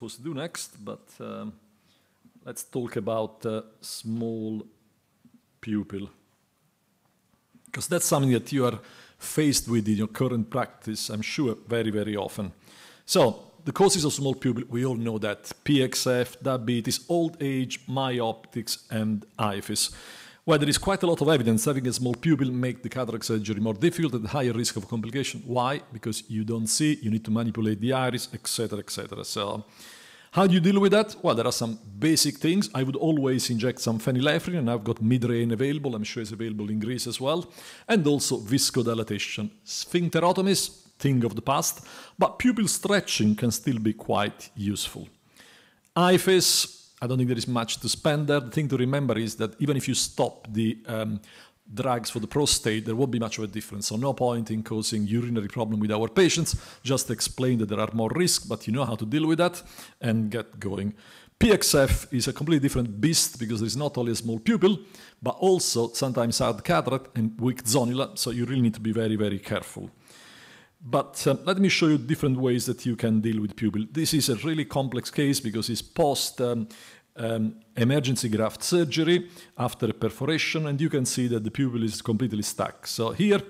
supposed to do next, but let's talk about small pupil, because that's something that you are faced with in your current practice, I'm sure, very, very often. So the causes of small pupil, we all know that: PXF, diabetes, old age, myoptics, and IFIS. Well, there is quite a lot of evidence having a small pupil make the cataract surgery more difficult and higher risk of complication. Why? Because you don't see, you need to manipulate the iris, etc., etc. So how do you deal with that? Well, there are some basic things. I would always inject some phenylephrine, and I've got Midrain available. I'm sure it's available in Greece as well. And also viscodilatation. Sphincterotomies, thing of the past, but pupil stretching can still be quite useful. IFIS, I don't think there is much to spend there. The thing to remember is that even if you stop the drugs for the prostate, there won't be much of a difference. So no point in causing urinary problem with our patients. Just explain that there are more risks, but you know how to deal with that and get going. PXF is a completely different beast because there is not only a small pupil, but also sometimes hard cataract and weak zonula. So you really need to be very, very careful. But let me show you different ways that you can deal with pupil. This is a really complex case because it's post-emergency graft surgery after a perforation, and you can see that the pupil is completely stuck. So here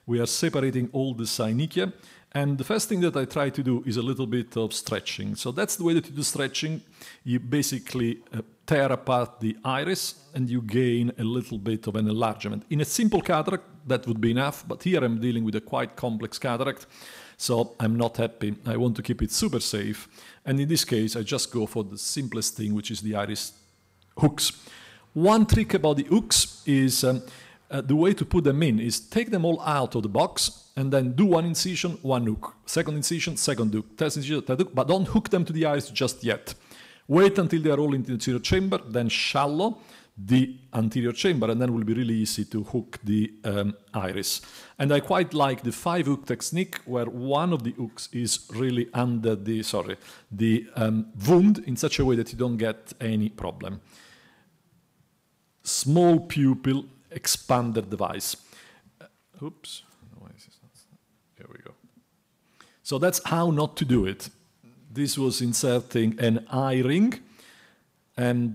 we are separating all the synechia, and the first thing that I try to do is a little bit of stretching. So that's the way that you do stretching. You basically tear apart the iris and you gain a little bit of an enlargement. In a simple cataract, that would be enough, but here I'm dealing with a quite complex cataract, so I'm not happy. I want to keep it super safe, and in this case, I just go for the simplest thing, which is the iris hooks. One trick about the hooks is the way to put them in is take them all out of the box and then do one incision, one hook, second incision, second hook, third incision, third hook, but don't hook them to the iris just yet. Wait until they are all in the anterior chamber, then shallow the anterior chamber, and then it will be really easy to hook the iris. And I quite like the 5-hook technique, where one of the hooks is really under the, wound in such a way that you don't get any problem. Small pupil expanded device. Oops. Here we go. So that's how not to do it. This was inserting an eye ring, and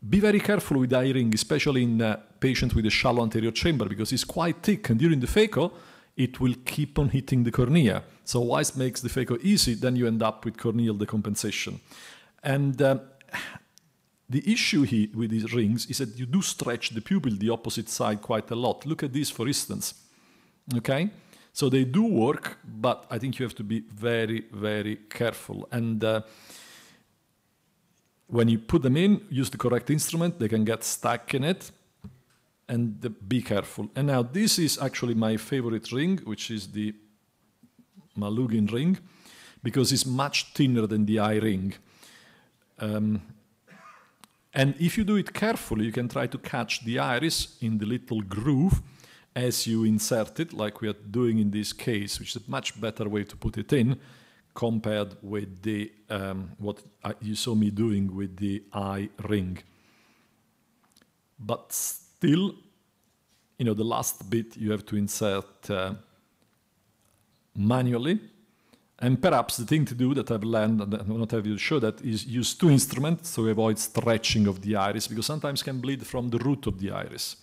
be very careful with eye ring, especially in patients with a shallow anterior chamber, because it's quite thick, and during the phaco, it will keep on hitting the cornea. So whilst it makes the phaco easy, then you end up with corneal decompensation. And the issue here with these rings is that you do stretch the pupil the opposite side quite a lot. Look at this, for instance. Okay? So they do work, but I think you have to be very, very careful. And when you put them in, use the correct instrument. They can get stuck in it, and be careful. And now this is actually my favorite ring, which is the Malugin ring, because it's much thinner than the eye ring. And if you do it carefully, you can try to catch the iris in the little groove as you insert it, like we are doing in this case, which is a much better way to put it in compared with the what you saw me doing with the eye ring. But still, you know, the last bit you have to insert manually. And perhaps the thing to do that I've learned, and I will not have you show that, is use 2 instruments to avoid stretching of the iris, because sometimes can bleed from the root of the iris.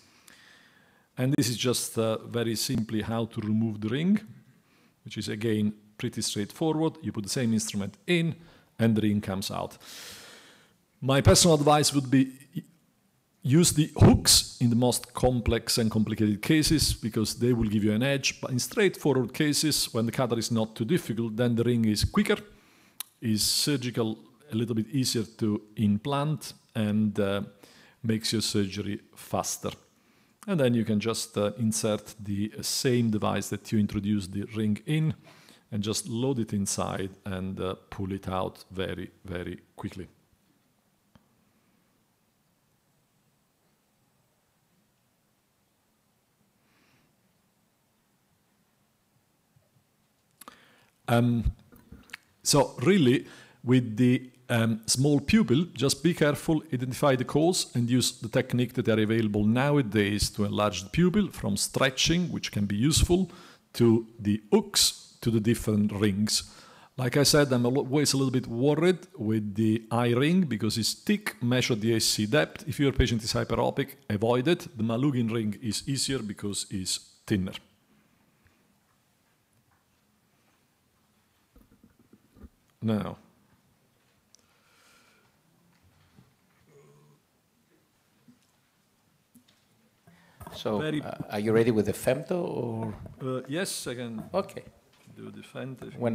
And this is just very simply how to remove the ring, which is again pretty straightforward. You put the same instrument in and the ring comes out. My personal advice would be use the hooks in the most complex and complicated cases, because they will give you an edge. But in straightforward cases, when the cataract is not too difficult, then the ring is quicker, is surgical, a little bit easier to implant, and makes your surgery faster. And then you can just insert the same device that you introduced the ring in, and just load it inside and pull it out very, very quickly. So really, with the small pupil, just be careful, identify the cause, and use the technique that are available nowadays to enlarge the pupil, from stretching, which can be useful, to the hooks, to the different rings. Like I said, I'm always a little bit worried with the eye ring because it's thick, measure the AC depth. If your patient is hyperopic, avoid it. The Malugin ring is easier because it's thinner. Now, so, are you ready with the femto or? Yes, I can Okay. do the femto. When